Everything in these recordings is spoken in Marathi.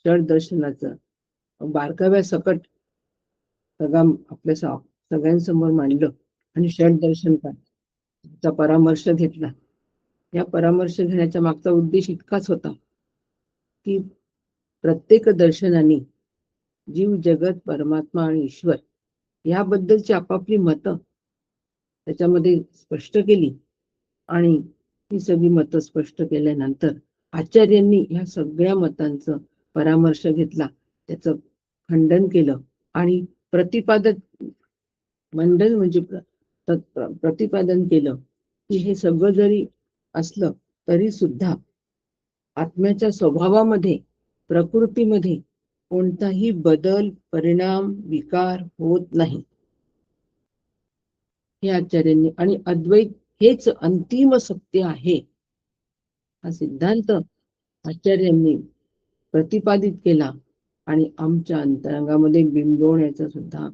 षड दर्शनाचं बारकाव्या सकट सगळा आपल्या सगळ्यांसमोर मांडलं आणि षड दर्शन चा परामर्श घेतला. या परामर्श घेण्याच्या मागचा उद्देश इतकाच होता की प्रत्येक दर्शनाने जीव, जगत, परमात्मा आणि ईश्वर याबद्दलची आपापली मतं त्याच्यामध्ये स्पष्ट केली आणि ही सगळी मतं स्पष्ट केल्यानंतर आचार्यांनी ह्या सगळ्या मतांचं परामर्श घेतला, त्याचं खंडन केलं आणि प्रतिपादन मंडन म्हणजे प्रतिपादन केलं की हे सगळं जरी असलं तरी सुद्धा आत्म्याच्या स्वभावामध्ये, प्रकृतीमध्ये कोणताही बदल, परिणाम, विकार होत नाही. हे आचार्यांनी आणि अद्वैत हेच अंतिम सत्य आहे हा सिद्धांत आचार्यांनी प्रतिपादित केला आणि आमच्या अंतरंगामध्ये बिंबवण्याचा सुद्धा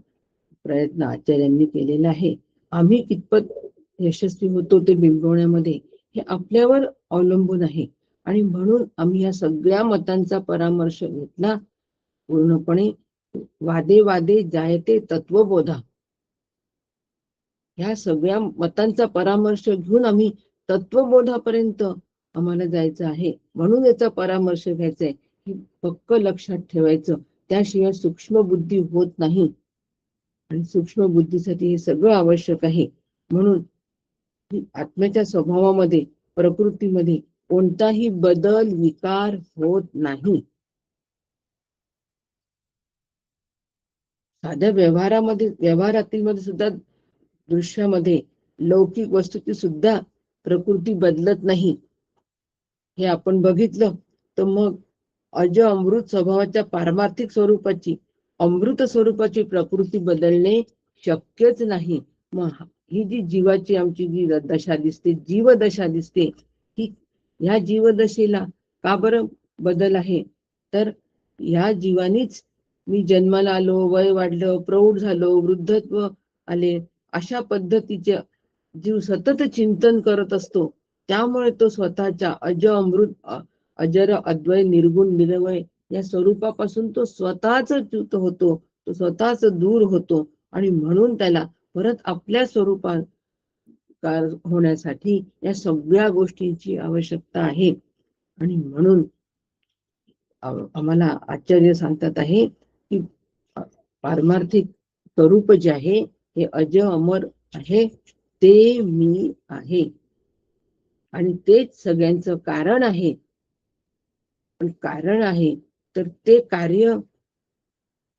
प्रयत्न आचार्यांनी केलेला आहे. आम्ही कितपत यशस्वी होतो ते बिंबवण्यामध्ये हे आपल्यावर अवलंबून आहे आणि म्हणून आम्ही या सगळ्या मतांचा परामर्श घेतला पूर्णपणे. वादे वादे जायते तत्वबोधा, ह्या सगळ्या मतांचा परामर्श घेऊन आम्ही तत्वबोधापर्यंत आम्हाला जायचं आहे. म्हणून याचा परामर्श घ्यायचा आहे हे पक्क लक्षात ठेवायचं. त्याशिवाय सूक्ष्म बुद्धी होत नाही आणि सूक्ष्म बुद्धीसाठी हे सगळं आवश्यक आहे. म्हणून आत्म्याच्या स्वभावामध्ये, प्रकृतीमध्ये कोणताही बदल, विकार होत नाही. साध्या व्यवहारातील मध्ये सुद्धा दृश्यामध्ये लौकिक वस्तूची सुद्धा प्रकृती बदलत नाही. हे आपण बघितलं तर मग अज अमृत स्वभावाच्या पारमार्थिक स्वरूपाची, अमृत स्वरूपाची प्रकृती बदलणे शक्यच नाही. मग ही जी जीवाची आमची जी दशा दिसते, जीवदशा दिसते, ही ह्या जीवदशेला का बरं बदल आहे? तर ह्या जीवानीच मी जन्माला आलो, वय वाढलं, प्रौढ झालो, वृद्धत्व आले, अशा पद्धतीचे जीव सतत चिंतन करत असतो. त्यामुळे तो स्वतःच्या अज अमृत अजर अद्वय निर्गुण निरवय या स्वरूपापासून तो स्वतःच च्युत होतो, तो स्वतःच दूर होतो आणि म्हणून त्याला परत आपल्या स्वरूपात होण्यासाठी या सगळ्या गोष्टींची आवश्यकता आहे. आणि म्हणून आम्हाला आचार्य सांगतात आहे की पारमार्थिक स्वरूप जे आहे हे अज अमर आहे, ते मी आहे आणि तेच सगळ्यांचं कारण आहे. पण कारण आहे तर ते कार्य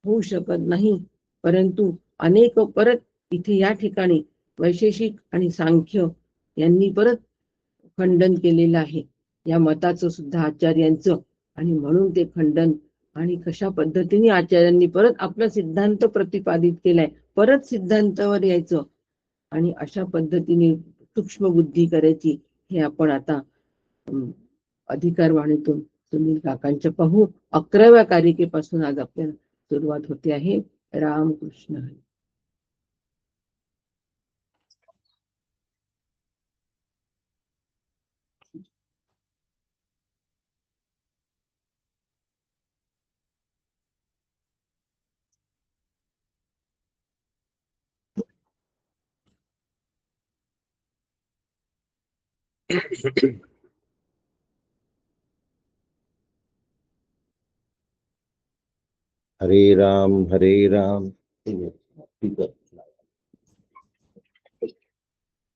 होऊ शकत नाही. परंतु अनेक परत इथे या ठिकाणी वैशेषिक आणि सांख्य यांनी परत खंडन केलेलं आहे या मताचं सुद्धा आचार्यांचं. आणि म्हणून ते खंडन आणि कशा पद्धतीने आचार्यांनी परत आपला सिद्धांत प्रतिपादित केलाय, परत सिद्धांतावर यायचं आणि अशा पद्धतीने सूक्ष्म बुद्धी करायची, हे आपण आता अधिकारवाणीतून सुनील काकांच्या पाहू. 11व्या कारिकेपासून आज आपल्याला सुरुवात होते आहे. रामकृष्ण हरी. हरे राम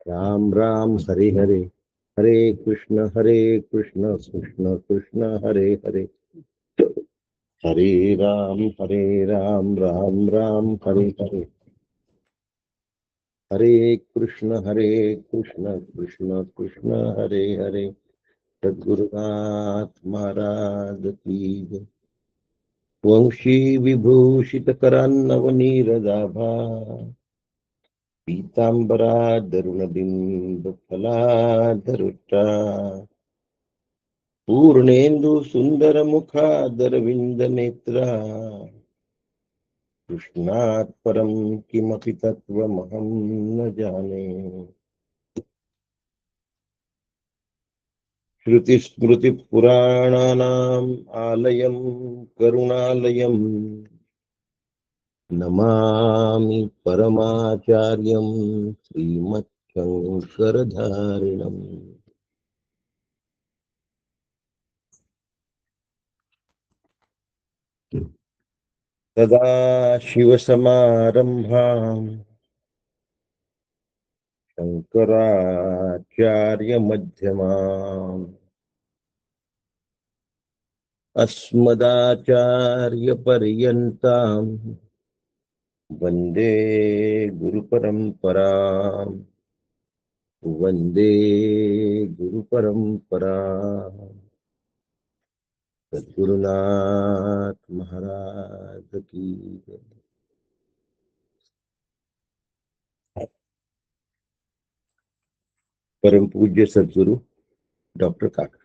राम राम हरे हरे, हरे कृष्ण कृष्ण कृष्ण हरे हरे, हरे राम राम राम हरे हरे, हरे कृष्ण कृष्ण कृष्ण हरे हरे. सद्गुरुनाथ महाराज की जय. वंशी विभूषित करान्नवनीरदाभा, पीतांबरा दरुणबिंब फलाधरुष्टा, पूर्णेन्दु सुंदर मुखादरविंद नेत्रा, कृष्णात् परम किमपि तत्त्वमहं न जाने. श्रुतिस्मृतिपुराणानाम् आलयं करुणालयं नमामि परमाचार्यं श्रीमच्छङ्करधारिणम्। सदा शिवसमारम्भाम् शङ्कराचार्यमध्यमाम् अस्मदाचार्यपर्यन्ताम् वन्दे गुरुपरम्पराम् वन्दे गुरुपरम्पराम्। सद्गुरुनाथ महाराज की जय। परम पूज्य सद्गुरु डॉक्टर काका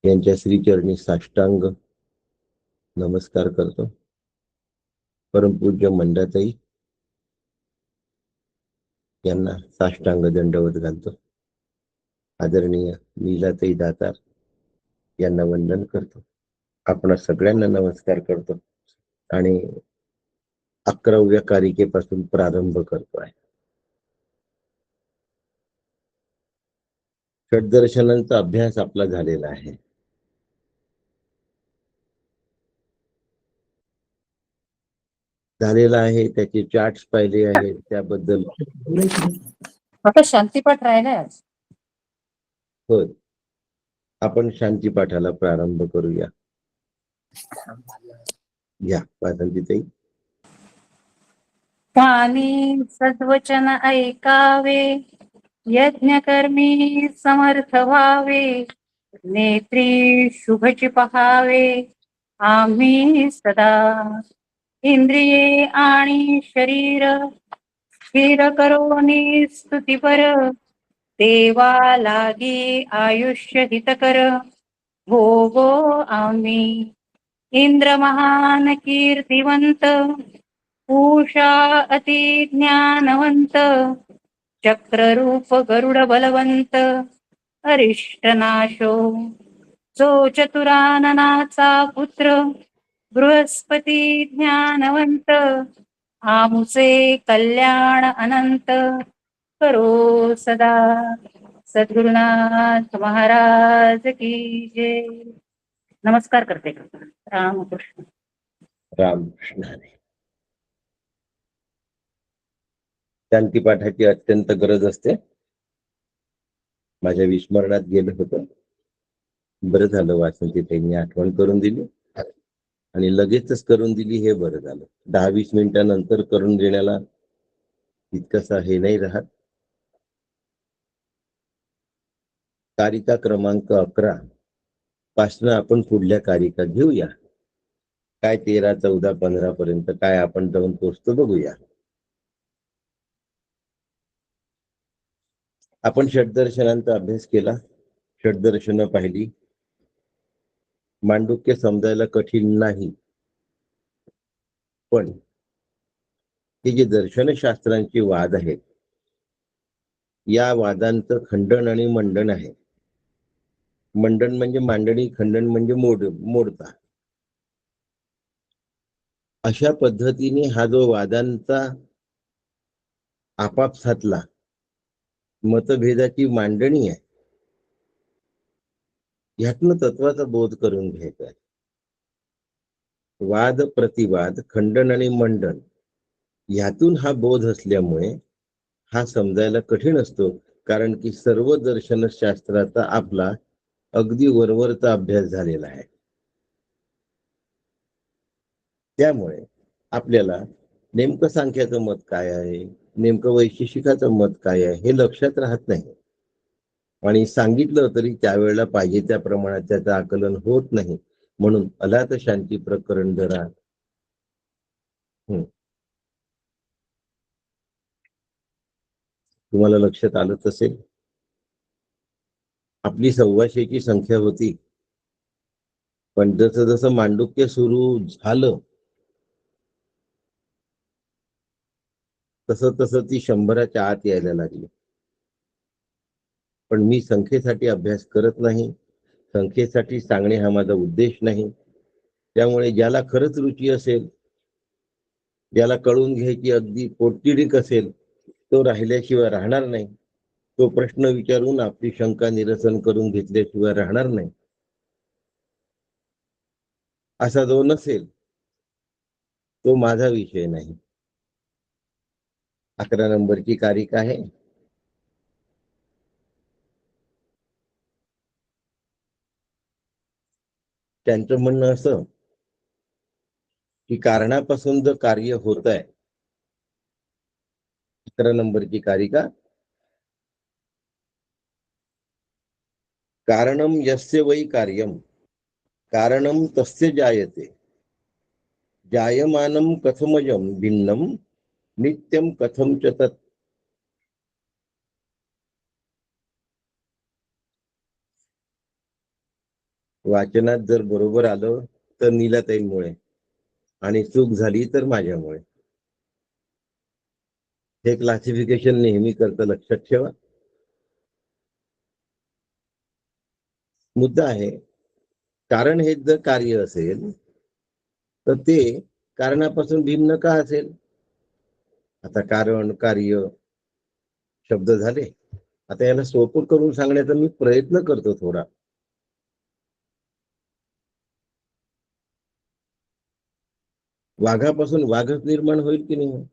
यांच्या श्रीचरणी साष्टांग नमस्कार करतो। परमपूज्य मंडाताई यांना साष्टांग दंडवत घालतो। आदरणीय लीलाताई दातार यांना वंदन करतो। आपण सगळ्यांना नमस्कार करतो आणि 11व्या कारिकेपासून प्रारंभ करतो आहे। षड्दर्शनांचा अभ्यास आपला झालेला आहे। त्याचे चार्ट्स पाहिले आहेत, त्याबद्दल आता शांतीपाठ राहिलाय आज। होय, आपण शांतीपाठाला प्रारंभ करूया। या वासंतीताई। कानी सद्वचन ऐकावे, यज्ञकर्मी समर्थ व्हावे, नेत्री शुभची पहावे आम्ही सदा, इंद्रिये आणि शरीर स्थिर करोनी स्तुतीपर, देवा लागी आयुष्य हितकर भोगो आम्ही। इंद्र महान कीर्तिवंत, उषा अति ज्ञानवंत, चक्ररूप गरुड बलवंत, अरिष्टनाशो जो चतुराननाचा पुत्र, बृहस्पती ज्ञानवंत, आमुचे कल्याण अनंत करो सदा। सद्गुरुनाथ महाराज की जय। नमस्कार करते रामकृष्ण। रामकृष्ण हरी। शांतीपाठाची अत्यंत गरज असते। माझ्या विस्मरणात गेलं होतं, बरं झालं वासंतीताईंनी आठवण करून दिली आणि लगेचच करून दिली, हे बरं झालं। 10-20 मिनिटांनंतर करून देण्याला इतकंसं हे नाही राहत। कारिका क्रमांक 11 पासून आपण पुढल्या कारिका घेऊया। काय 13, 14, 15 पर्यंत काय आपण जाऊन पोहोचतो बघूया। आपण षड्दर्शनांचा अभ्यास केला, षड्दर्शन पाहिली। मांडुक्य समजायला कठीण नाही, पण हे जे दर्शनशास्त्रांचे वाद आहेत, या वादांचं खंडन आणि मंडन आहे। मंडन म्हणजे मांडणी, खंडन म्हणजे मोडता। अशा पद्धतीने हा जो वादांचा आपापसातला मतभेदाची मांडणी आहे, ह्यातनं तत्वाचा बोध करून घ्यायचा आहे। वाद प्रतिवाद, खंडन आणि मंडन ह्यातून हा बोध असल्यामुळे हा समजायला कठीण असतो, कारण की सर्व दर्शनशास्त्राचा आपला अगदी वरवरचा अभ्यास झालेला आहे। त्यामुळे आपल्याला नेमकं सांख्याचं मत काय आहे, नेमकं वैशेषिकाचं मत काय आहे, हे लक्षात राहत नाही आणि सांगितलं तरी त्यावेळेला पाहिजे त्या प्रमाणात त्याचं आकलन होत नाही। म्हणून अलात शांती प्रकरण जरा तुम्हाला लक्षात आलंच असेल। आपली 125ची संख्या होती, पण जसं जसं मांडुक्य सुरू झालं तसं तसं ती 100च्या आत यायला लागली। पण मी संख्येसाठी अभ्यास करत नाही, संख्येसाठी सांगणे हा माझा उद्देश नाही. त्यामुळे ज्याला खरंच रुची असेल, ज्याला कळून घ्यायची अगदी पोटतिडीक असेल, तो राहिल्याशिवाय राहणार नाही. तो प्रश्न विचारून आपली शंका निरसन करून घेतल्याशिवाय राहणार नाही. असा जो नसेल तो माझा विषय नाही. 11 नंबरची कारिक आहे. त्यांचं म्हणणं असं की कारणापासून जर कार्य होत आहे, 11 नंबरची कारिका, कारणम यस्य वै कार्यम कारणम तस्य जायते जायमानम कथमजम भिन्नम नित्यम कथम च तत्. वाचनात जर बरोबर आलं तर नीलाताईंमुळे आणि चूक झाली तर माझ्यामुळे. हे क्लासिफिकेशन नेहमी करतं, लक्षात ठेवा. मुद्दा आहे, कारण हे जर कार्य असेल तर ते कारणापासून भिन्न का असेल? आता कारण कार्य शब्द झाले. आता याला सोपं करून सांगण्याचा मी प्रयत्न करतो थोडा. वाघापासून वाघच निर्माण होईल की नाही?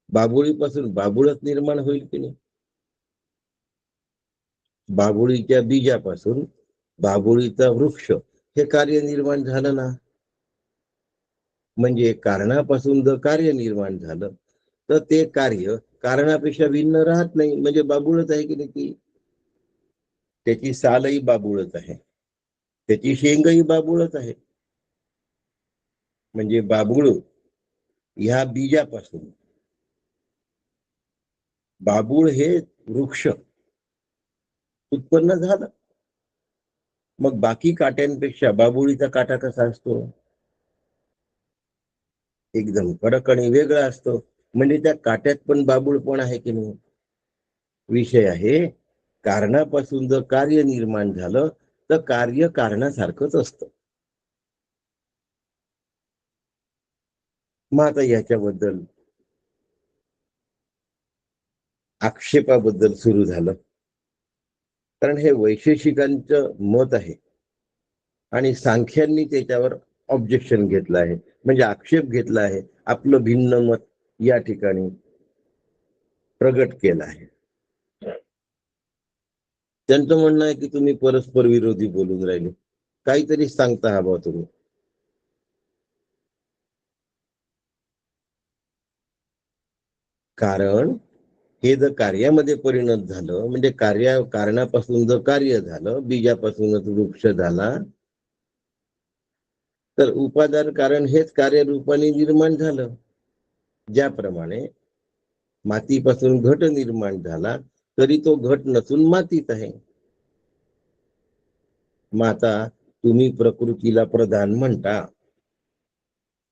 बाबुळीपासून बाबुळच निर्माण होईल की नाही? बाबुळीच्या बीजापासून बाबुळीचा वृक्ष हे कार्य निर्माण झालं ना. म्हणजे कारणापासून जर कार्य निर्माण झालं तर ते कार्य कारणापेक्षा भिन्न राहत नाही. म्हणजे बाबुळच आहे की नाही ती. त्याची सालही बाबुळच आहे, त्याची शेंगही बाबुळच आहे. म्हणजे बाबुळ ह्या बीजापासून बाबुळ हे वृक्ष उत्पन्न झालं. मग बाकी काट्यांपेक्षा बाबुळीचा काटा कसा असतो? एकदम कडक आणि वेगळा असतो. म्हणजे त्या काट्यात पण बाबुळ पण आहे की नाही. विषय आहे, कारणापासून जर कार्य निर्माण झालं तर कार्य कारणासारखंच असतं. मग आता याच्याबद्दल आक्षेपाबद्दल सुरू झालं, कारण हे वैशेषिकांचं मत आहे आणि सांख्यांनी त्याच्यावर ऑब्जेक्शन घेतलं आहे, म्हणजे आक्षेप घेतला आहे. आपलं भिन्न मत या ठिकाणी प्रगट केलं आहे. त्यांचं म्हणणं आहे की तुम्ही परस्पर विरोधी बोलून राहिले, काहीतरी सांगता हवा तुम्ही. कारण हे जर कार्यामध्ये परिणत झालं, म्हणजे कारणापासून जर कार्य झालं, बीजापासूनच वृक्ष झाला, तर उपादान कारण हेच कार्यरूपाने निर्माण झालं. ज्याप्रमाणे मातीपासून घट निर्माण झाला तरी तो घट नसून मातीत आहे. माता तुम्ही प्रकृतीला प्रधान म्हणता.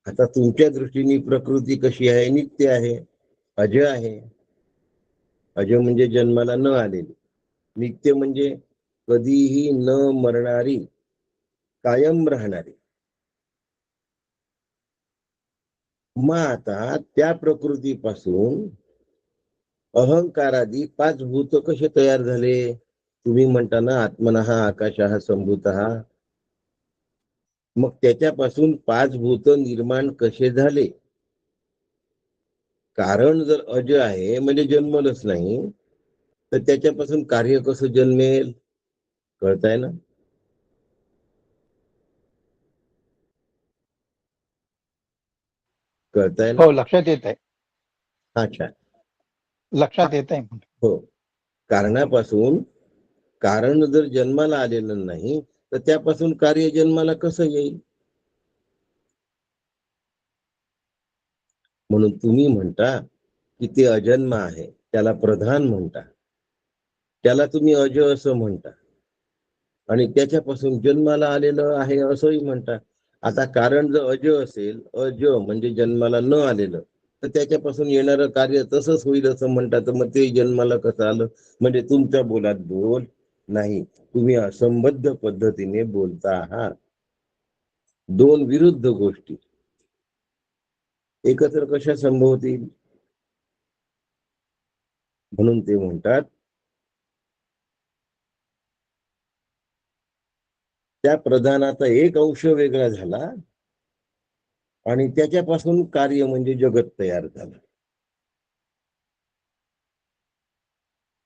आता तुमच्या दृष्टीने प्रकृती कशी आहे? नित्य आहे, अज आहे. अज म्हणजे जन्माला न आलेली, नित्य म्हणजे कधीही न मरणारी, कायम राहणारी. मग आता त्या प्रकृतीपासून अहंकारादी 5 भूत कसे तयार झाले? तुम्ही म्हणता ना आत्मनः आकाशः संभूतः. मग त्याच्यापासून 5 भूत निर्माण कसे झाले? कारण जर अज आहे म्हणजे जन्मलंच नाही, तर त्याच्यापासून कार्य कसं जन्मेल? कळताय ना? कळताय ना? हो, लक्षात येत आहे. अच्छा, लक्षात येत आहे. हो. कारणापासून कारण जर जन्माला आलेलं नाही तर त्यापासून कार्य जन्माला कसं येईल? म्हणून तुम्ही म्हणता की ते अजन्म आहे, त्याला प्रधान म्हणता, त्याला तुम्ही अज असं म्हणता, आणि त्याच्यापासून जन्माला आलेलं आहे असंही म्हणता. आता कारण जर अज असेल, अज म्हणजे जन्माला न आलेलं, तर त्याच्यापासून येणारं कार्य तसंच होईल असं म्हणतात, तर मग ते जन्माला कसं आलं? म्हणजे तुमच्या बोलात बोल नाही, तुम्ही असंबद्ध पद्धतीने बोलता आहात. दोन विरुद्ध गोष्टी एकत्र कशा संभवतील? म्हणून ते म्हणतात त्या प्रधानाचा एक अंश वेगळा झाला आणि त्याच्यापासून कार्य म्हणजे जगत तयार झालं.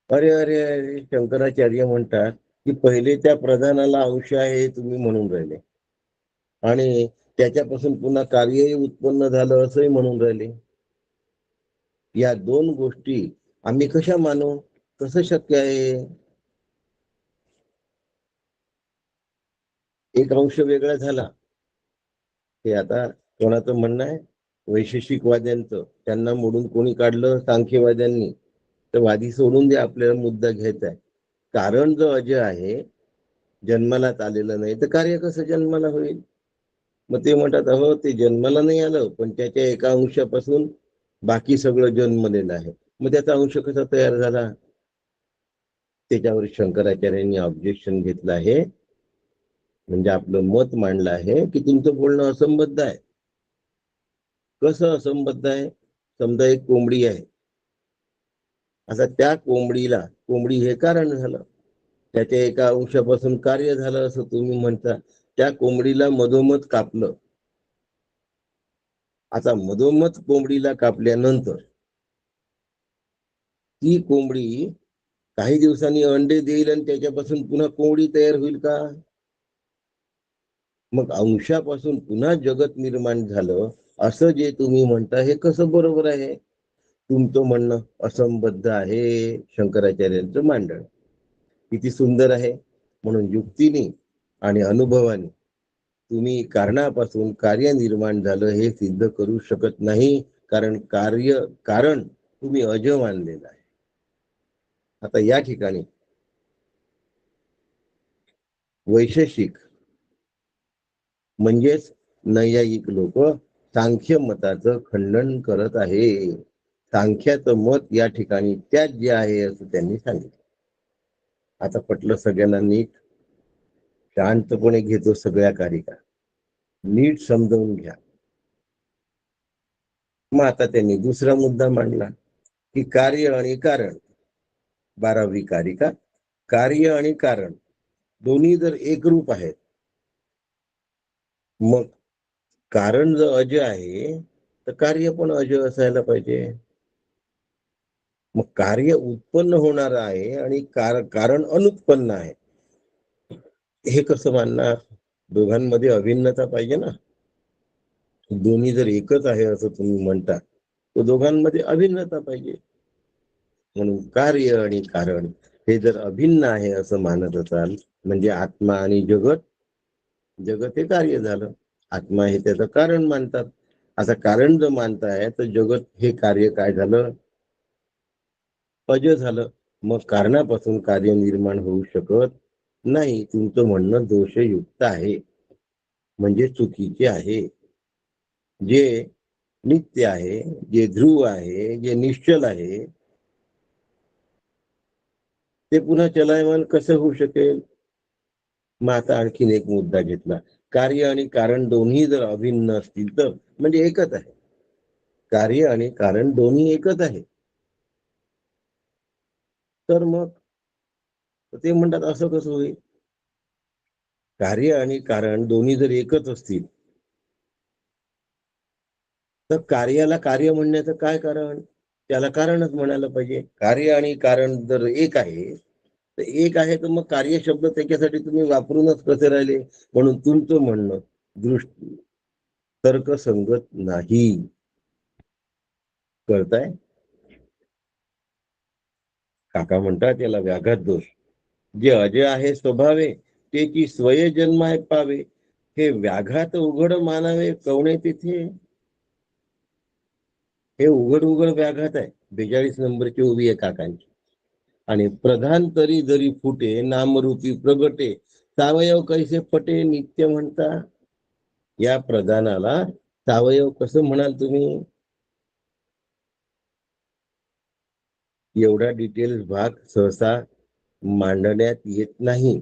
अरे अरे अरे, शंकराचार्य म्हणतात की पहिले त्या प्रधानाला अंश आहे हे तुम्ही म्हणून राहिले आणि त्याच्यापासून पुन्हा कार्यही उत्पन्न झालं असंही म्हणून राहिले. या दोन गोष्टी आम्ही कशा मानू? कसं शक्य आहे? एक अंश वेगळा झाला हे आता कोणाचं म्हणणं आहे? वैशेषिकवाद्यांचं. त्यांना मोडून कोणी काढलं? सांख्यवाद्यांनी. तर वादी सोडून दे, आपल्याला मुद्दा घ्यायचा आहे. कारण जो अजय आहे, जन्मालाच आलेलं नाही, तर कार्य कसं जन्माला होईल? मग ते म्हणतात अहो ते जन्माला नाही आलं, पण त्याच्या एका अंशापासून बाकी सगळं जन्मलेलं आहे. मग त्याचा अंश कसा तयार झाला? त्याच्यावर शंकराचार्यांनी ऑब्जेक्शन घेतलं आहे, म्हणजे आपलं मत मांडलं आहे की तुमचं बोलणं असंबद्ध आहे. कसं असंबद्ध आहे? समजा एक कोंबडी आहे, आता त्या कोंबडीला, कोंबडी हे कारण झालं, त्याच्या एका अंशापासून कार्य झालं असं तुम्ही म्हणता. त्या कोंबडीला मधोमध कापलं. आता मधोमध कोंबडीला कापल्यानंतर ती कोंबडी काही दिवसांनी अंडे देईल आणि त्याच्यापासून पुन्हा कोंबडी तयार होईल का? मग अंशापासून पुन्हा जगत निर्माण झालं असं जे तुम्ही म्हणता हे कसं बरोबर आहे? तुमचं म्हणणं असंबद्ध आहे. शंकराचार्यांचं मांडण किती सुंदर आहे. म्हणून युक्तीने आणि अनुभवाने तुम्ही कारणापासून कार्य निर्माण झालं हे सिद्ध करू शकत नाही, कारण कारण तुम्ही अज मानलेलं आहे. आता या ठिकाणी वैशेषिक म्हणजेच नैयायिक लोक सांख्य मताचं खंडन करत आहे. सांख्याचं मत या ठिकाणी त्याच जे आहे असं त्यांनी सांगितलं. आता पटलं सगळ्यांना नीट? शांतपणे घेतो सगळ्या कारिका, नीट समजावून घ्या. मग आता त्यांनी दुसरा मुद्दा मांडला की कार्य आणि कारण. 12वी कारिका, कार्य आणि कारण दोन्ही जर एकरूप आहेत, मग कारण जर अज आहे तर कार्य पण अज असायला पाहिजे. मग कार्य उत्पन्न होणार आहे आणि कारण अनुत्पन्न आहे, हे कसं मानणार? दोघांमध्ये अभिन्नता पाहिजे ना. दोन्ही जर एकच आहे असं तुम्ही म्हणता, तर दोघांमध्ये अभिन्नता पाहिजे. म्हणून कार्य आणि कारण हे जर अभिन्न आहे असं मानत असाल, म्हणजे आत्मा आणि जगत, जगत हे कार्य झालं, आत्मा हे त्याचं कारण मानतात. आता कारण जर मानताय तर जगत हे कार्य काय झालं? अज झालं. मग कारणापासून कार्य निर्माण होऊ शकत नाही. तुमचं म्हणणं दोषयुक्त आहे, म्हणजे चुकीचे आहे. जे नित्य आहे, जे ध्रुव आहे, जे निश्चल आहे, ते पुन्हा चलायमान कसं होऊ शकेल? मग आता आणखीन एक मुद्दा घेतला, कार्य आणि कारण दोन्ही जर अभिन्न असतील तर, म्हणजे एकच आहे. कार्य आणि कारण दोन्ही एकच आहे, तर मग ते म्हणतात असं कसं होईल? कार्य आणि कारण दोन्ही जर एकच असतील तर कार्याला कार्य म्हणण्याचं काय कारण? त्याला कारणच म्हणायला पाहिजे. कार्य आणि कारण जर एक आहे तर एक आहे, तर मग कार्य शब्द त्याच्यासाठी तुम्ही वापरूनच कसे राहिले? म्हणून तुमचं म्हणणं दृष्टी तर्कसंगत नाही. कळताय? काका म्हणतात याला व्याघात दोष. जे अजय आहे स्वभावे त्याची स्वय जन्माय पावे, हे व्याघात उघड मानावे कवणे तिथे. हे उघड उघड व्याघात आहे. 42 नंबरची उभी आहे काकांची. आणि प्रधान तरी जरी फुटे नामरूपी प्रगटे, सावयव कैसे पटे नित्य म्हणता. या प्रधानाला सावयव कसं म्हणाल तुम्ही? एवढा डिटेल्स भाग सहसा मांडण्यात येत नाही,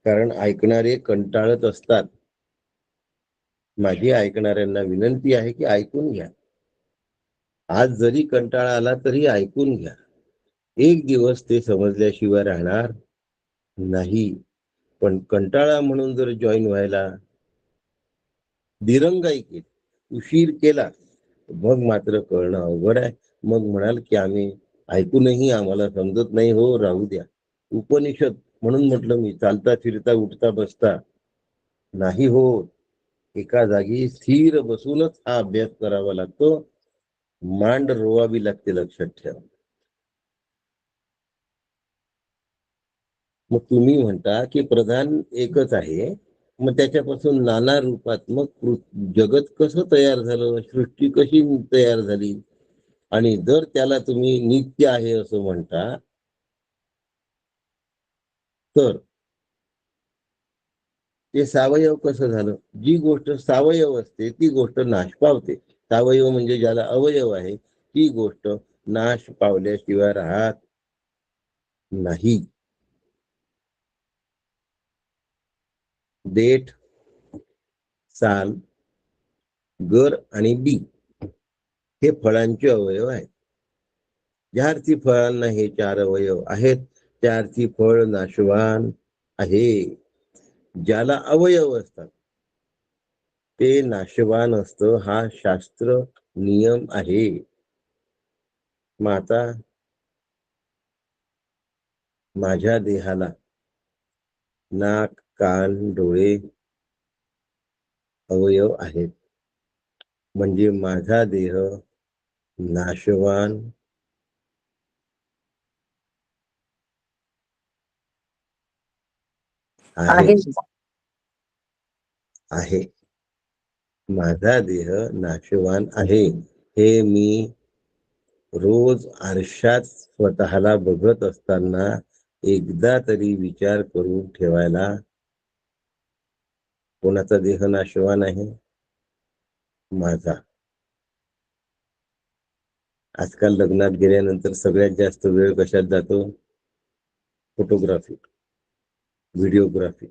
कारण ऐकणारे कंटाळत असतात. माझी ऐकणाऱ्यांना विनंती आहे की ऐकून घ्या. आज जरी कंटाळा आला तरी ऐकून घ्या. एक दिवस ते समजल्याशिवाय राहणार नाही. पण कंटाळा म्हणून जर जॉईन व्हायला दिरंगाई केली, उशीर केला, मग मात्र कळणं अवघड आहे. मग म्हणाल की आम्ही ऐकूनही आम्हाला समजत नाही. हो, राहू द्या. उपनिषद म्हणून म्हटलं मी, चालता फिरता उठता बसता नाही हो, एका जागी स्थिर बसूनच हा अभ्यास करावा लागतो. मांड रोवावी लागते, लक्षात ठेवा. मग तुम्ही म्हणता की प्रधान एकच आहे, मग त्याच्यापासून नाना रूपात्मक जगत कसं तयार झालं, सृष्टी कशी तयार झाली? आणि जर त्याला तुम्ही नित्य आहे असं म्हणता, तर ते सावयव कसं झालं? जी गोष्ट सावयव असते ती गोष्ट नाश पावते. सावयव म्हणजे ज्याला अवयव आहे, ती गोष्ट नाश पावल्याशिवाय राहत नाही. देठ, साल, गर आणि बी हे फळांचे अवयव आहेत. ज्या अर्थी फळांना हे 4 अवयव आहेत, त्या अर्थी फळ नाशवान आहे. ज्याला अवयव असतात ते नाशवान असतं, हा शास्त्र नियम आहे. मग आता माझ्या देहाला नाक, कान, डोळे अवयव आहेत, म्हणजे माझा देह नाशवान आहे. आहे. माझा देह नाशवान आहे, हे मी रोज आरशात स्वतःला बघत असताना एकदा तरी विचार करून ठेवायला. कोणाचा देह नाशवान आहे? माझा. आजकाल लग्नात गेल्यानंतर सगळ्यात जास्त वेळ कशात जातो? Photography, videography.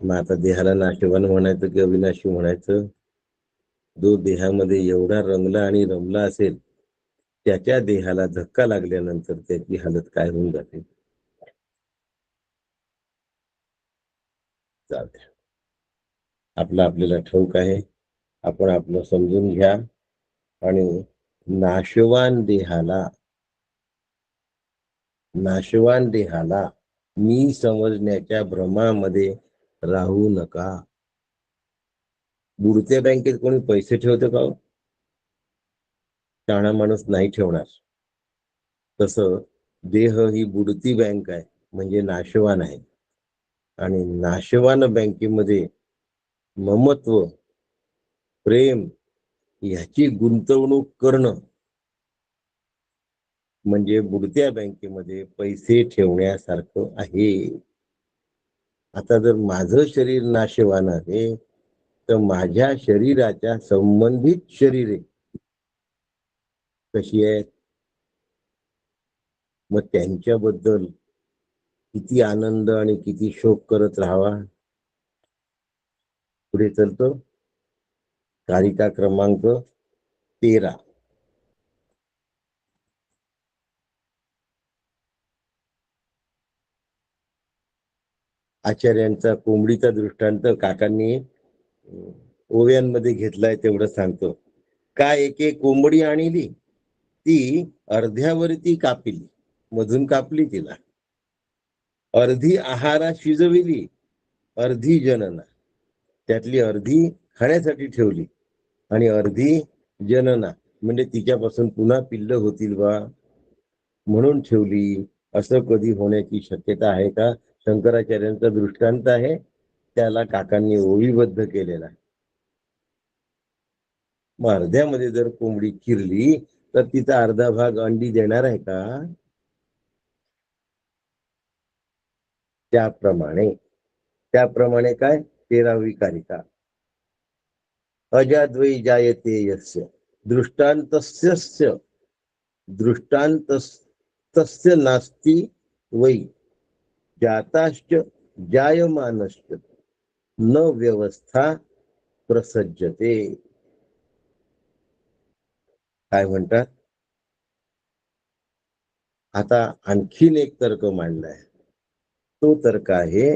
मग आता देहाला नाशवान म्हणायचं की अविनाशी म्हणायचं? जो देहामध्ये एवढा रंगला आणि रमला असेल, त्याच्या देहाला धक्का लागल्यानंतर त्याची हालत काय होऊन जाते? जाते. आपलं आपल्याला ठाऊक आहे. आपण आपलं समजून घ्या. आणि नाशवान देहाला मी समजण्याच्या भ्रमामध्ये राहू नका. बुडत्या बँकेत कोणी पैसे ठेवतं का? शहाणा माणूस नाही ठेवणार. तसं देह ही बुडती बँक आहे, म्हणजे नाशवान आहे. आणि नाशवान बँकेमध्ये ममत्व, प्रेम ह्याची गुंतवणूक करणं म्हणजे बुडत्या बँकेमध्ये पैसे ठेवण्यासारखं आहे. आता जर माझं शरीर नाशवान आहे, तर माझ्या शरीराच्या संबंधित शरीरे कशी आहेत? मग त्यांच्याबद्दल किती आनंद आणि किती शोक करत राहावा? पुढे चलतो. कारिका क्रमांक 13. आचार्यांचा कोंबडीचा दृष्टांत काकांनी ओव्यांमध्ये घेतलाय तेवढं सांगतो. काय एके कोंबडी आणली, ती अर्ध्यावरती कापिली, मधून कापली तिला. अर्धी आहारा शिजविली, अर्धी जनना. त्यातली अर्धी खाण्यासाठी ठेवली आणि अर्धी जनना, म्हणजे तिच्यापासून पुन्हा पिल्ल होतील बा म्हणून ठेवली. असं कधी होण्याची शक्यता आहे का? शंकराचार्यांचा दृष्टांत आहे, त्याला काकांनी ओळीबद्ध केलेला आहे. मग अर्ध्यामध्ये जर कोंबडी चिरली तर तिचा अर्धा भाग अंडी देणार आहे का? त्याप्रमाणे काय? 13वी कारिका. अजाद्वै जायते यस्य दृष्टान्तस्य दृष्टान्तस्य नास्ति वै जाताश्च जायमानश्च न व्यवस्था प्रसज्जते. काय म्हणतात? आता आणखीन एक तर्क मांडलाय. तो तर्क आहे,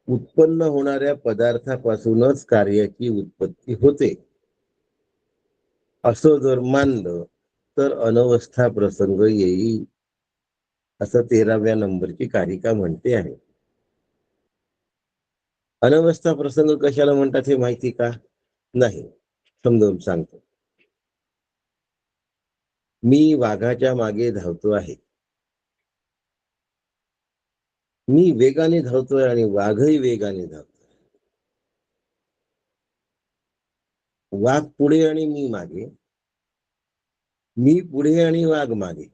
उत्पन्न होणाऱ्या पदार्थापासूनच कार्याची उत्पत्ती होते असं जर मानलं तर अनवस्था प्रसंग येईल असं 13व्या नंबरची कारिका म्हणते आहे. अनवस्था प्रसंग कशाला म्हणतात हे माहिती का? नाही, समजावून सांगतो. मी वाघाच्या मागे धावतो आहे. मी वेगाने धावतोय आणि वाघही वेगाने धावतोय. वाघ पुढे आणि मी मागे, मी पुढे आणि वाघ मागे.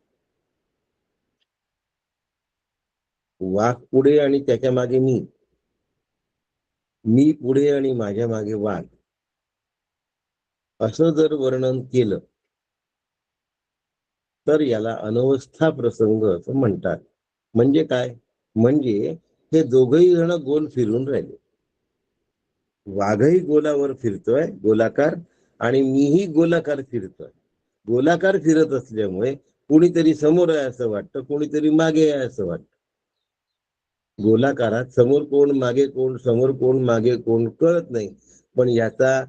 वाघ पुढे आणि त्याच्या मागे मी पुढे आणि माझ्या मागे वाघ, असं जर वर्णन केलं तर याला अनवस्था प्रसंग असं म्हणतात. म्हणजे काय? म्हणजे हे दोघही जण गोल फिरून राहिले. वाघही गोलावर फिरतोय, गोलाकार, आणि मीही गोलाकार फिरतोय. गोलाकार फिरत असल्यामुळे कोणीतरी समोर आहे असं वाटतं, कोणीतरी मागे आहे असं वाटतं. गोलाकारात समोर कोण, मागे कोण, समोर कोण, मागे कोण कळत नाही, पण याचा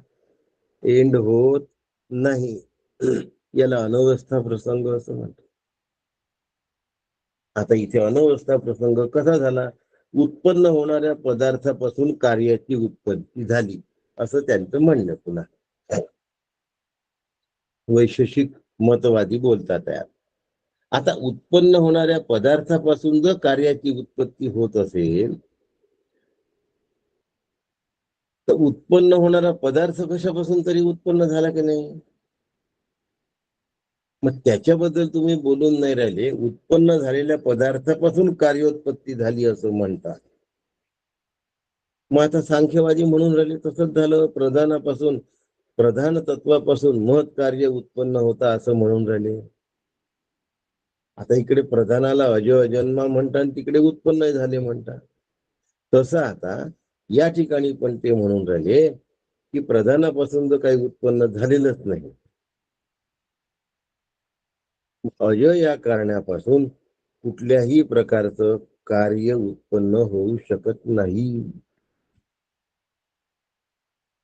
एंड होत नाही. याला अनवस्था प्रसंग असं म्हणतात. आता इथे अनवस्था प्रसंग कसा झाला? उत्पन्न होणाऱ्या पदार्थापासून कार्याची उत्पत्ती झाली असं त्यांचं म्हणणं. पुन्हा वैशेषिक मतवादी बोलतात यार. आता उत्पन्न होणाऱ्या पदार्थापासून जर कार्याची उत्पत्ती होत असेल तर उत्पन्न होणारा पदार्थ कशापासून तरी उत्पन्न झाला की नाही? मग त्याच्याबद्दल तुम्ही बोलून नाही राहिले. उत्पन्न झालेल्या पदार्थापासून कार्योत्पत्ती झाली असं म्हणतात. मग आता सांख्यवादी म्हणून राहिले तसंच झालं. प्रधान तत्वापासून महत् कार्य उत्पन्न होता असं म्हणून राहिले. आता इकडे प्रधानाला अजन्मा म्हणतात, तिकडे उत्पन्न झाले म्हणतात. तसं आता या ठिकाणी पण ते म्हणून राहिले की प्रधानापासून जर काही उत्पन्न झालेलंच नाही. अज या कारणापासून कुठल्याही प्रकारचं कार्य उत्पन्न होऊ शकत नाही.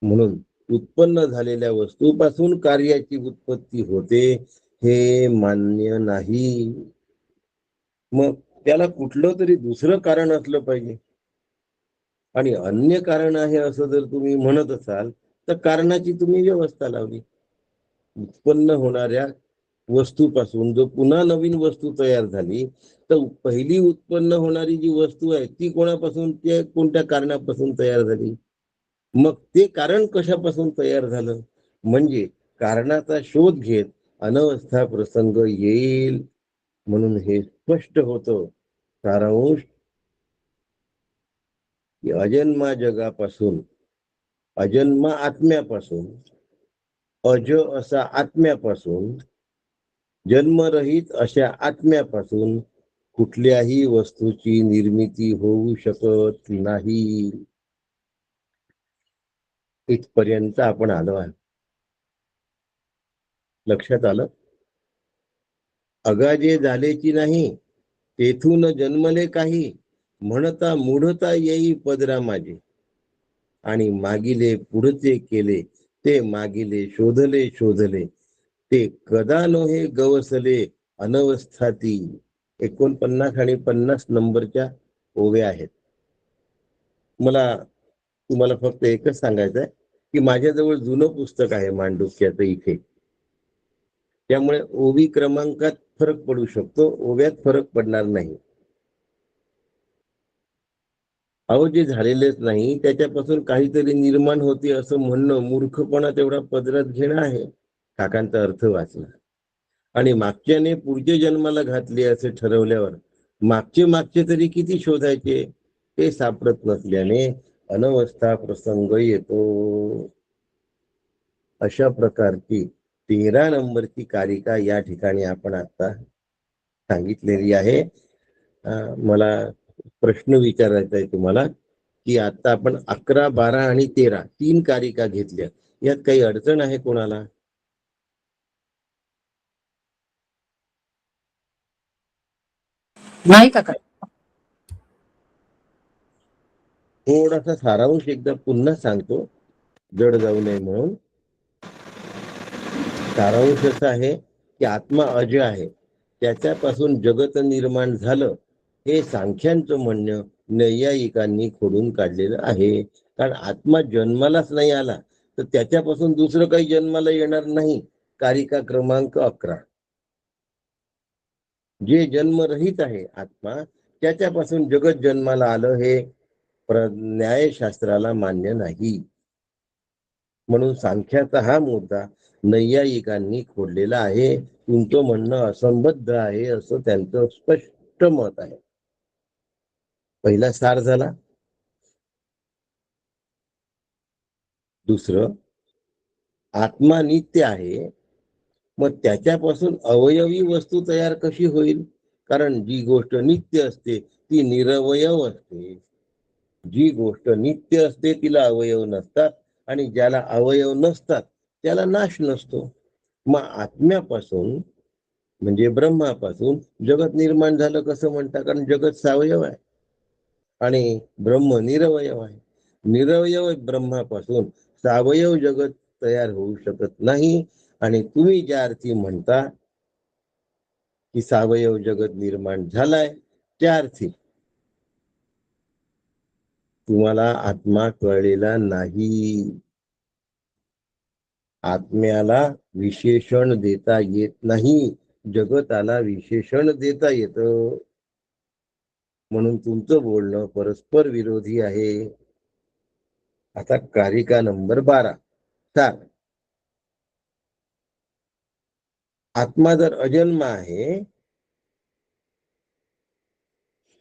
म्हणून उत्पन्न झालेल्या वस्तूपासून कार्याची उत्पत्ती होते हे मान्य नाही. मग त्याला कुठलं तरी दुसरं कारण असलं पाहिजे. आणि अन्य कारण आहे असं जर तुम्ही म्हणत असाल तर कारणाची तुम्ही व्यवस्था लावली. उत्पन्न होणाऱ्या वस्तूपासून जो पुन्हा नवीन वस्तू तयार झाली तर पहिली उत्पन्न होणारी जी वस्तू आहे ती कोणापासून, ते कोणत्या कारणापासून तयार झाली? मग ते कारण कशापासून तयार झालं? म्हणजे कारणाचा शोध घेत अनवस्था प्रसंग येईल. म्हणून हे स्पष्ट होतं सारांश की अजन्मा जगापासून, अजन्मा आत्म्यापासून, अज असा आत्म्यापासून, जन्मरहित अशा आत्म्यापासून कुठल्याही वस्तूची निर्मिती होऊ शकत नाही. इथपर्यंत आपण आलो आहे. लक्षात आलं? अगाजे झालेची नाही तेथून जन्मले काही, म्हणता मूढता येई पदरा माझे, आणि मागिले पुढचे केले ते मागिले शोधले ते कदा नोहे गवसले अनवस्थाती. 49 आणि 50 नंबरच्या ओव्या आहेत. मला तुम्हाला फक्त एकच सांगायचं आहे की माझ्याजवळ जुनं पुस्तक आहे मांडुक्याचं इथे, त्यामुळे ओवी क्रमांकात फरक पडू शकतो, ओव्यात फरक पडणार नाही. अहो जे झालेलेच नाही त्याच्यापासून काहीतरी निर्माण होते असं म्हणणं मूर्खपणा तेवढा पदरात घेणं आहे. काकांचा अर्थ वाचला आणि मागच्याने पुढच्या जन्माला घातले असे ठरवल्यावर मागचे तरी किती शोधायचे ते सापडत नसल्याने अनवस्था प्रसंग येतो. अशा प्रकारची 13 नंबरची कारिका या ठिकाणी आपण आता सांगितलेली आहे. मला प्रश्न विचारायचा आहे तुम्हाला की आता आपण 11, 12 आणि 13 3 कारिका घेतल्या, यात काही अडचण आहे कोणाला? नाही काका. थोडासा सारांश एकदा पुन्हा सांगतो, जड जाऊ नये म्हणून. सारांश असा आहे की आत्मा अजय आहे, त्याच्यापासून जगत निर्माण झालं, हे सांख्यांचं म्हणणं नैयायिकांनी खोडून काढलेलं आहे. कारण आत्मा जन्मालाच नाही आला तर त्याच्यापासून दुसरं काही जन्माला येणार नाही. कारिका क्रमांक 11. जे जन्मरहित आहे आत्मा, त्याच्यापासून जगत जन्माला आलं, हे न्यायशास्त्राला मान्य नाही. म्हणून सांख्याचा हा मुद्दा नैयायिकांनी खोडलेला आहे. तुमचं म्हणणं असंबद्ध आहे असं त्यांचं स्पष्ट मत आहे. पहिला सार झाला. दुसरं, आत्मा नित्य आहे, मग त्याच्यापासून अवयवी वस्तू तयार कशी होईल? कारण जी गोष्ट नित्य असते ती निरवयव असते. जी गोष्ट नित्य असते तिला अवयव नसतात, आणि ज्याला अवयव नसतात त्याला नाश नसतो. मग आत्म्यापासून म्हणजे ब्रह्मापासून जगत निर्माण झालं कसं म्हणता? कारण जगत सावयव आहे आणि ब्रह्म निरवयव आहे. निरवयव ब्रह्मापासून सावयव जगत तयार होऊ शकत नाही. आणि तुम्ही ज्या अर्थी म्हणता की सावयव जगत निर्माण झालाय, त्या अर्थी तुम्हाला आत्मा कळलेला नाही. आत्म्याला विशेषण देता येत नाही, जगताला विशेषण देता येतं. म्हणून तुमचं बोलणं परस्पर विरोधी आहे. आता कारिका नंबर 12 सार. आत्मा जर अजन्म आहे,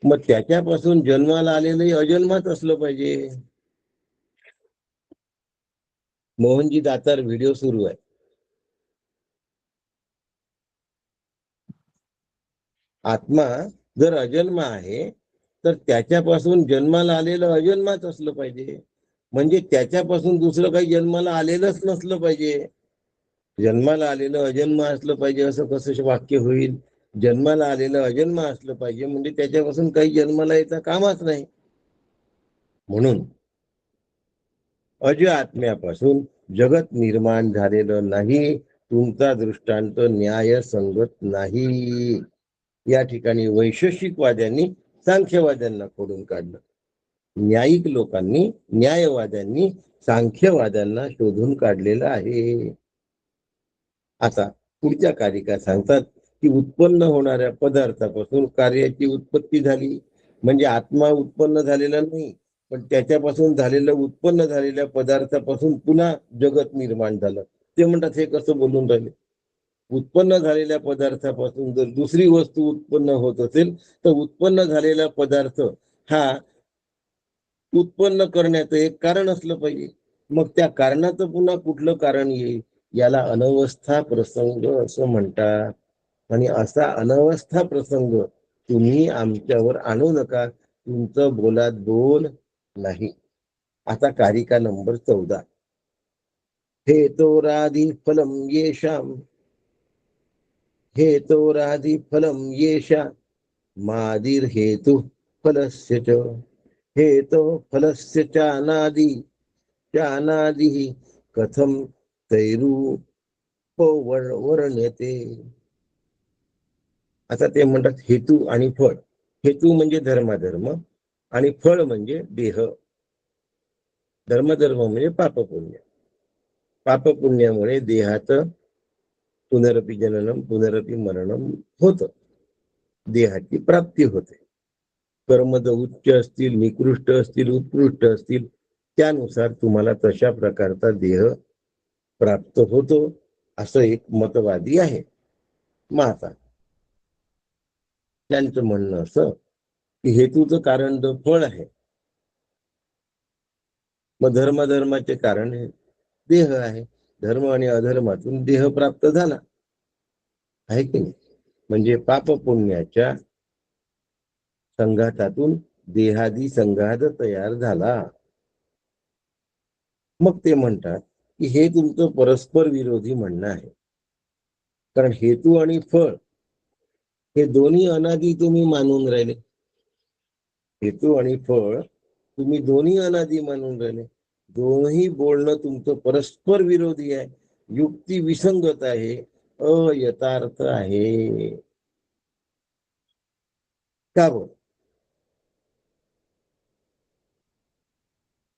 मग त्याच्यापासून जन्माला आलेलं अजन्माच असलं पाहिजे. मोहनजी दातार व्हिडिओ सुरू आहे. आत्मा जर अजन्म आहे तर त्याच्यापासून जन्माला आलेलं अजन्माच असलं पाहिजे. म्हणजे त्याच्यापासून दुसरं काही जन्माला आलेलंच नसलं पाहिजे. जन्माला आलेलं अजन्म असलं पाहिजे असं कसं वाक्य होईल? जन्माला आलेलं अजन्म असलं पाहिजे म्हणजे त्याच्यापासून काही जन्माला येता कामाच नाही. म्हणून अज आत्म्यापासून जगत निर्माण झालेलं नाही. तुमचा दृष्टांत न्याय संगत नाही. या ठिकाणी वैशेषिकवाद्यांनी सांख्यवाद्यांना खोडून काढलं. न्यायिक लोकांनी, न्यायवाद्यांनी सांख्यवाद्यांना शोधून काढलेलं आहे. आता पुढच्या कारिका सांगतात की उत्पन्न होणाऱ्या पदार्थापासून कार्याची उत्पत्ती झाली. म्हणजे आत्मा उत्पन्न झालेला नाही, पण त्याच्यापासून झालेलं उत्पन्न झालेल्या पदार्थापासून पुन्हा जगत निर्माण झालं. ते म्हणतात हे कसं बोलून राहिले? उत्पन्न झालेल्या पदार्थापासून जर दुसरी वस्तू उत्पन्न होत असेल तर उत्पन्न झालेला पदार्थ हा उत्पन्न करण्याचं एक कारण असलं पाहिजे. मग त्या कारणाचं पुन्हा कुठलं कारण येईल? याला अनवस्था प्रसंग असं म्हणतात. आणि असा अनवस्था प्रसंग तुम्ही आमच्यावर आणू नका. तुमचं बोलात बोल नाही. आता कारिका नंबर 14. हेतोरादि फलम येषाम, हेतोरादि फलम येषा मादिर हेतु फलस्य च, हेतो फलस्य चानादि चानादि कथम तैरूपवर्ण्यते. आता ते म्हणतात हेतू आणि फळ. हेतू म्हणजे धर्माधर्म आणि फळ म्हणजे देह. धर्मधर्म म्हणजे पापपुण्य. पापपुण्यामुळे देहाचं पुनरपि जननम पुनरपि मरणम होतं, देहाची प्राप्ती होते. कर्म जर उच्च असतील, निकृष्ट असतील, उत्कृष्ट असतील, त्यानुसार तुम्हाला तशा प्रकारचा देह प्राप्त होतो, असं एक मतवादी आहे. मग आता त्यांचं म्हणणं असं की हेतूचं कारण जो फळ आहे, मग धर्माचे कारण देह आहे. धर्म आणि अधर्मातून देह प्राप्त झाला आहे की नाही. म्हणजे पाप पुण्याच्या संघातातून देहादी संघात तयार झाला. मग ते म्हणतात की हे तुमचं परस्पर विरोधी म्हणणं आहे. कारण हेतू आणि फळ हे दोन्ही अनादी तुम्ही मानून राहिले. हेतू आणि फळ तुम्ही दोन्ही अनादी मानून राहिले. दोन्ही बोलणं तुमचं परस्पर विरोधी आहे, युक्ती विसंगत आहे, अयथार्थ आहे. का बरं?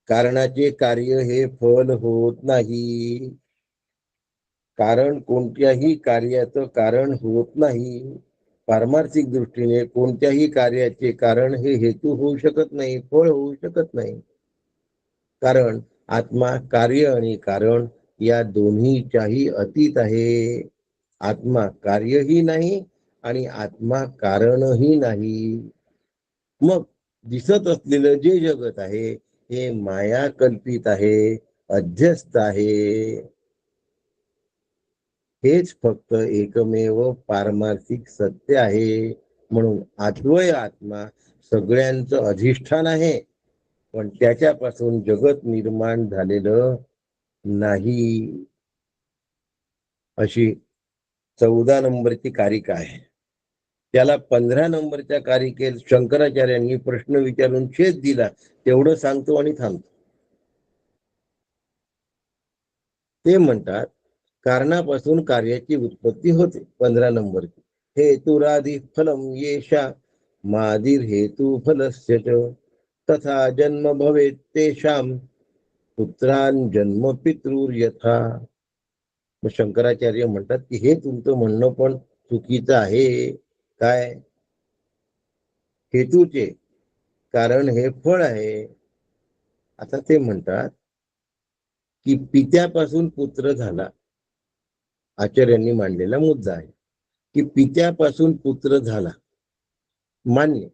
कारणाचे कार्य हे फल होत नाही. कारण कोणत्याही कार्याचं कारण होत नाही. पारमार्थिक दृष्टीने कोणत्याही कार्याचे कारण हे हेतू होऊ शकत नाही, फळ होऊ शकत नाही. कारण आत्मा कार्य आणि कारण या दोन्हीच्याही अतीत आहे. आत्मा कार्यही नाही आणि आत्मा कारणही नाही. मग दिसत असलेलं जे जगत आहे हे माया कल्पित आहे, अध्यस्त आहे. हेच फक्त एकमेव पारमार्थिक सत्य आहे. म्हणून अद्वय आत्मा सगळ्यांचं अधिष्ठान आहे, पण त्याच्यापासून जगत निर्माण झालेलं नाही. अशी 14 नंबरची कारिका आहे. त्याला 15 नंबरच्या कारिकेत शंकराचार्यांनी प्रश्न विचारून छेद दिला. तेवढं सांगतो आणि थांबतो. ते म्हणतात कारणापासून कार्याची उत्पत्ती होते. 15 नंबरची हेतुरादि फलम येषा मादिर हेतु फलस्य च तथा जन्म भवेत तेषाम पुत्रान जन्म पितृर यथा. मग शंकराचार्य म्हणतात की हे तुमचं म्हणणं पण चुकीचं आहे. काय? हेतूचे कारण हे फळ आहे. आता ते म्हणतात की पित्यापासून पुत्र झाला. आचार्यांनी मांडलेला मुद्दा आहे की पित्यापासून पुत्र झाला, मान्य.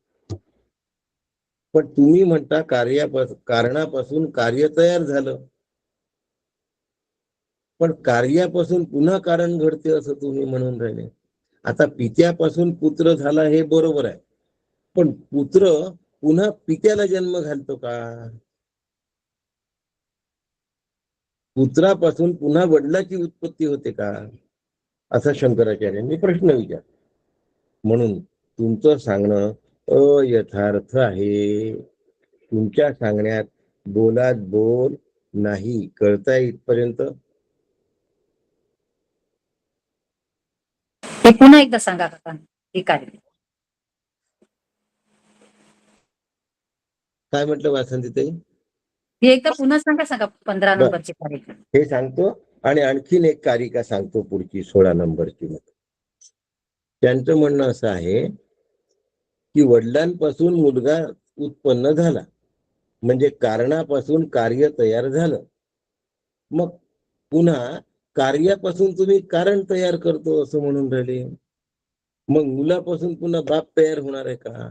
पण तुम्ही म्हणता कारणापासून कार्य तयार झालं. पण कार्यापासून पुन्हा कारण घडते असं तुम्ही म्हणून राहिले. आता पित्यापासून पुत्र झाला हे बरोबर आहे, पण पुत्र पुन्हा पित्याला जन्म घालतो का? पुत्रापासून पुन्हा वडिलाची उत्पत्ती होते का? असा शंकराचार्यांनी प्रश्न विचारला. म्हणून तुमचं सांगणं अयथार्थ आहे. तुमच्या सांगण्यात बोलात बोल नाही. कळताय इथपर्यंत? हे पुन्हा एकदा सांगा काका. ठीक आहे. काय म्हटलं वासंतीताई? हे एकदा पुन्हा सांगा 15 बर, नंबरची तारीख. हे सांगतो आणि आणखीन एक कारिका सांगतो पुढची 16 नंबरची. मग त्यांचं म्हणणं असं आहे की वडिलांपासून मुलगा उत्पन्न झाला म्हणजे कारणापासून कार्य तयार झालं. मग पुन्हा कार्यापासून तुम्ही कारण तयार करतो असं म्हणून राहिले. मग मुलापासून पुन्हा बाप तयार होणार आहे का?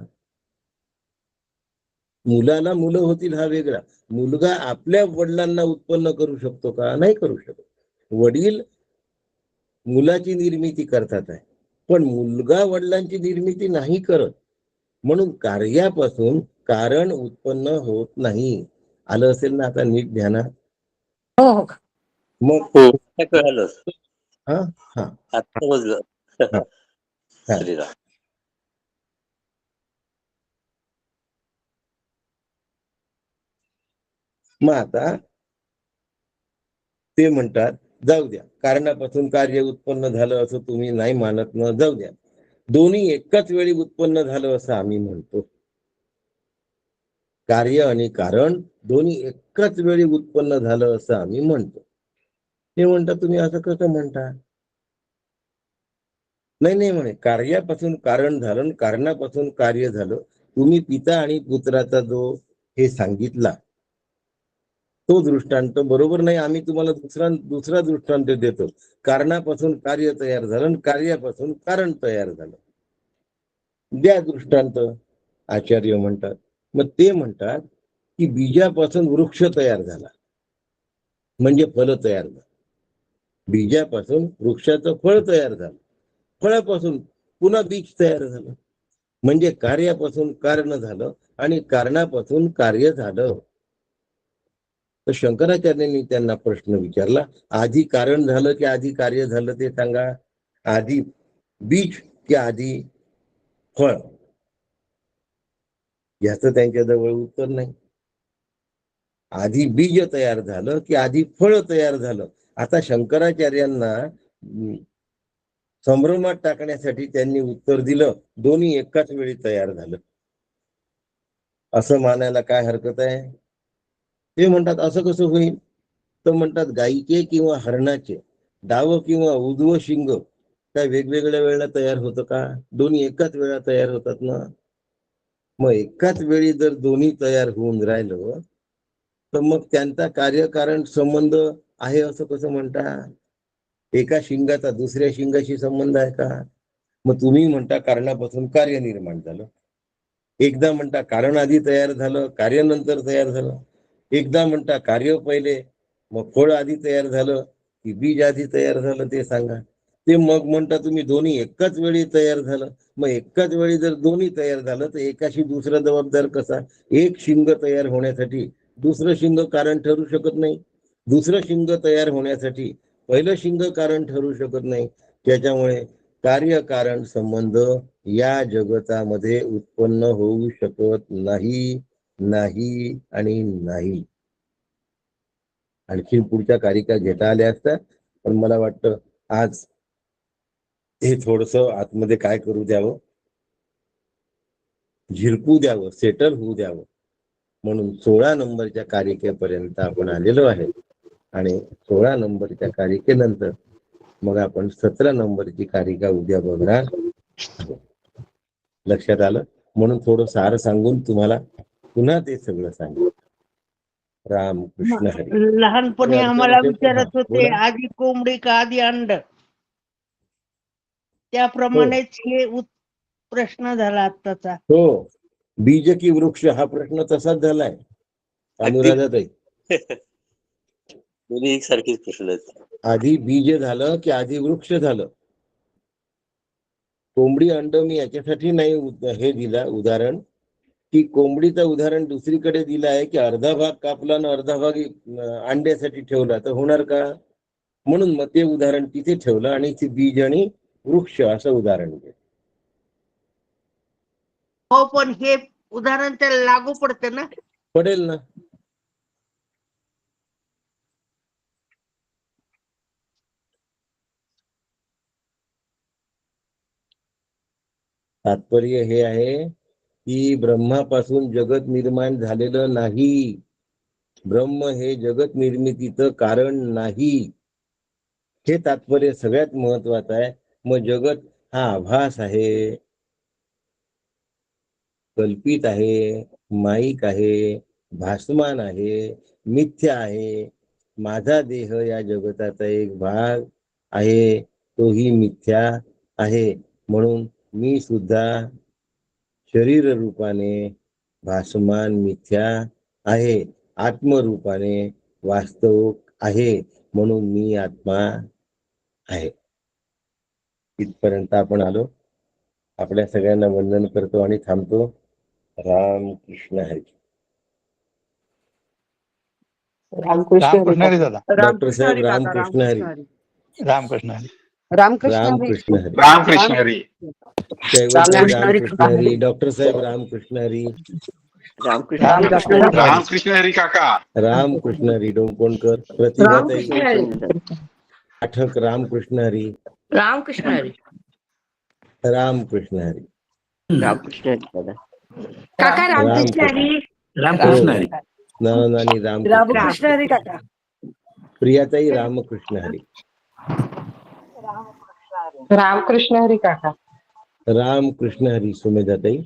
मुलाला मुलं होतील हा वेगळा. मुलगा आपल्या वडिलांना उत्पन्न करू शकतो का? नाही करू शकत. वडील मुलाची निर्मिती करतात आहे, पण मुलगा वडिलांची निर्मिती नाही करत. म्हणून कार्यापासून कारण उत्पन्न होत नाही. आलं असेल ना आता नीट ध्यानात? हो हो. मग कळालं. हा हा आता समजलं. हा. श्रीराम. मग आता ते म्हणतात जाऊ द्या, कारणापासून कार्य उत्पन्न झालं असं तुम्ही नाही मानत ना, जाऊ द्या. दोन्ही एकाच वेळी उत्पन्न झालं असं आम्ही म्हणतो. कार्य आणि कारण दोन्ही एकाच वेळी उत्पन्न झालं असं आम्ही म्हणतो. ते म्हणतात तुम्ही असं कसं म्हणता? नाही नाही म्हणे, कार्यापासून कारण झालं आणि कारणापासून कार्य झालं. तुम्ही पिता आणि पुत्राचा जो हे सांगितला तो दृष्टांत बरोबर नाही. आम्ही तुम्हाला दुसरा दृष्टांत देतो. कारणापासून कार्य तयार झालं आणि कार्यापासून कारण तयार झालं. द्या दृष्टांत. आचार्य म्हणतात. मग ते म्हणतात की बीजापासून वृक्ष तयार झाला म्हणजे फल तयार झालं. बीजापासून वृक्षाचं फळ तयार झालं, फळापासून पुन्हा बीज तयार झालं, म्हणजे कार्यापासून कारण झालं आणि कारणापासून कार्य झालं. तर शंकराचार्यांनी त्यांना प्रश्न विचारला, आधी कारण झालं की आधी कार्य झालं ते सांगा, आधी बीज की आधी फळ? याचं त्यांच्याजवळ उत्तर नाही. आधी बीज तयार झालं की आधी फळ तयार झालं? आता शंकराचार्यांना संभ्रमात टाकण्यासाठी त्यांनी उत्तर दिलं, दोन्ही एकाच वेळी तयार झालं. असं मानायला काय हरकत आहे? ते म्हणतात असं कसं होईल? तर म्हणतात गायीचे किंवा हरणाचे डाव किंवा उजवं शिंग काय वेगवेगळ्या वेळेला तयार होतं का? दोन्ही एकाच वेळा तयार होतात ना. मग एकाच वेळी जर दोन्ही तयार होऊन राहिलं तर मग त्यांचा कार्यकारण संबंध आहे असं कसं म्हणता? एका शिंगाचा दुसऱ्या शिंगाशी संबंध आहे का? मग तुम्ही म्हणता कारणापासून कार्य निर्माण झालं, एकदा म्हणता कारण आधी तयार झालं कार्य नंतर तयार झालं, एकदा म्हणता कार्य पहिले मग फळ आधी तयार झालं की बीज आधी तयार झालं ते सांगा. ते मग म्हणता तुम्ही दोन्ही एकाच वेळी तयार झालं. मग एकाच वेळी जर दोन्ही तयार झालं तर एकाशी दुसरा जबाबदार कसा? एक शिंग तयार होण्यासाठी दुसरं शिंग कारण ठरू शकत नाही, दुसरं शिंग तयार होण्यासाठी पहिलं शिंग कारण ठरू शकत नाही. त्याच्यामुळे कार्यकारण संबंध या जगतामध्ये उत्पन्न होऊ शकत नाही, नाही आणि नाही. आणखी पुढच्या कारिका घेता आल्या असतात, पण मला वाटतं आज हे थोडस आतमध्ये काय करू द्यावं, झिरपू द्यावं, सेटल होऊ द्यावं. म्हणून 16 नंबरच्या कारिकेपर्यंत आपण आलेलो आहे आणि 16 नंबरच्या कारिकेनंतर मग आपण 17 नंबरची कारिका उद्या बघणार. लक्षात आलं? म्हणून थोडं सार सांगून तुम्हाला पुन्हा ते सगळं सांगेल. राम कृष्ण हरी. लहानपणी अडचण आम्हाला असेल तर विचारत होते बोला. आधी कोंबडी का आधी अंड, त्याप्रमाणेच हे प्रश्न झाला आत्ताचा. हो, बीज की वृक्ष हा प्रश्न तसाच झालाय अनुराधाताई. दोन्ही एकसारखेच प्रश्न आहेत. आधी बीज झालं की आधी वृक्ष झालं? कोंबडी अंड मी याच्यासाठी नाही हे दिला उदाहरण की कोंबडीचं उदाहरण दुसरीकडे दिलं आहे की अर्धा भाग कापला आणि अर्धा भाग अंड्यासाठी ठेवला तर होणार का? म्हणून मग ते उदाहरण तिथे ठेवलं आणि ते बीज आणि वृक्ष असं उदाहरण दिलं. हो, पण हे उदाहरण त्याला लागू पडते ना. पडेल ना. तात्पर्य हे आहे की ब्रह्मापासून जगत निर्माण झालेलं नाही, ब्रह्म हे जगत निर्मितीचं कारण नाही, हे तात्पर्य सगळ्यात महत्वाचं आहे. मग जगत हा आभास आहे, कल्पित आहे, माईक आहे, भासमान आहे, मिथ्या आहे. माझा देह या जगताचा एक भाग आहे, तोही मिथ्या आहे. म्हणून मी सुद्धा शरीर रूपाने भासमान मिथ्या आहे, आत्मरूपाने वास्तव आहे. म्हणून मी आत्मा आहे. इथपर्यंत आपण आलो. आपल्या सगळ्यांना वंदन करतो आणि थांबतो. राम कृष्ण हरी. रामकृष्ण हरी दादा. डॉक्टर साहेब रामकृष्ण हरी. रामकृष्ण हरी. रामकृष्ण हरी. रामकृष्ण हरी. कैवतभाई रामकृष्ण हरी. डॉक्टर साहेब रामकृष्ण हरी. रामकृष्ण हरी काका. रामकृष्ण हरी. डोंकोणकर, प्रतिभाताई पाठक रामकृष्ण हरी. रामकृष्ण हरी. रामकृष्ण हरी. रामकृष्ण हरी काका. रामकृष्ण हरी. रामकृष्ण हरी. नानी रामकृष्ण हरी काका. प्रियाताई रामकृष्ण हरी. रामकृष्ण हरी काका. रामकृष्ण हरी. सुमेधाताई